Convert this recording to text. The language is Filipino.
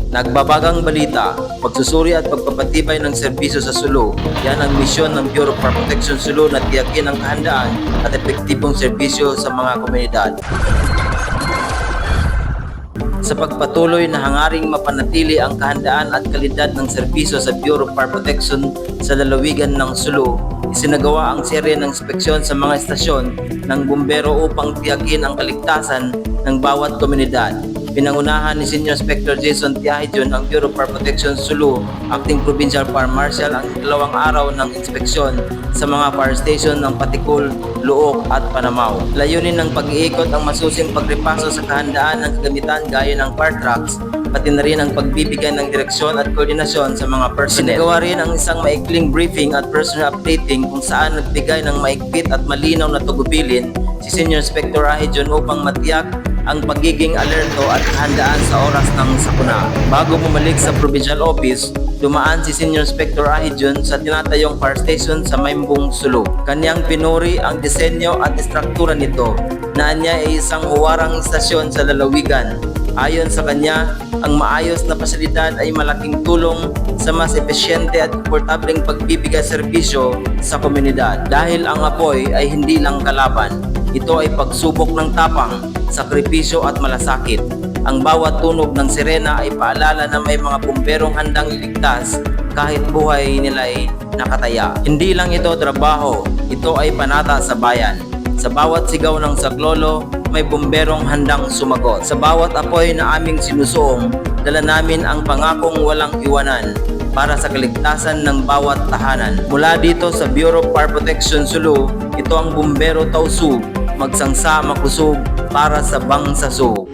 Nagbabagang balita, pagsusuri at pagpapatibay ng serbisyo sa Sulu. Yan ang misyon ng Bureau of Fire Protection Sulu na tiyakin ang kahandaan at epektibong serbisyo sa mga komunidad. Sa pagpatuloy na hangaring mapanatili ang kahandaan at kalidad ng serbisyo sa Bureau of Fire Protection sa lalawigan ng Sulu, isinagawa ang serye ng inspeksyon sa mga estasyon ng bumbero upang tiyakin ang kaligtasan ng bawat komunidad. Pinangunahan ni Senior Inspector Jason Tiahidjon ang Bureau of Fire Protection Sulu, Acting Provincial Fire Marshal ang 2 araw ng inspeksyon sa mga fire station ng Patikul, Luok at Panamaw. Layunin ng pag-iikot ang masusing pagripaso sa kahandaan ng kagamitan gaya ng fire trucks, pati na rin ang pagbibigay ng direksyon at koordinasyon sa mga personnel. Sinagawa rin ang isang maikling briefing at personal updating kung saan nagbigay ng maigpit at malinaw na tugubilin si Senior Inspector Ahidjon upang matiyak ang pagiging alerto at kahandaan sa oras ng sakuna. Bago bumalik sa provincial office, dumaan si Senior Inspector Ahidjon sa tinatayong fire station sa Maimbung, Sulu. Kanyang pinuri ang disenyo at istruktura nito na niya ay isang huwarang istasyon sa lalawigan. Ayon sa kanya, ang maayos na pasilidad ay malaking tulong sa mas epesyente at komportableng pagbibigay serbisyo sa komunidad. Dahil ang apoy ay hindi lang kalaban, ito ay pagsubok ng tapang, sakripisyo at malasakit. Ang bawat tunog ng sirena ay paalala na may mga bumberong handang iligtas kahit buhay nila ay nakataya. Hindi lang ito trabaho, ito ay panata sa bayan. Sa bawat sigaw ng saklolo, may bumberong handang sumagot. Sa bawat apoy na aming sinusuong, dala namin ang pangakong walang iwanan para sa kaligtasan ng bawat tahanan. Mula dito sa Bureau of Fire Protection Sulu, ito ang Bumbero Tausug, magsangsa makusog para sa Bangsa Sug.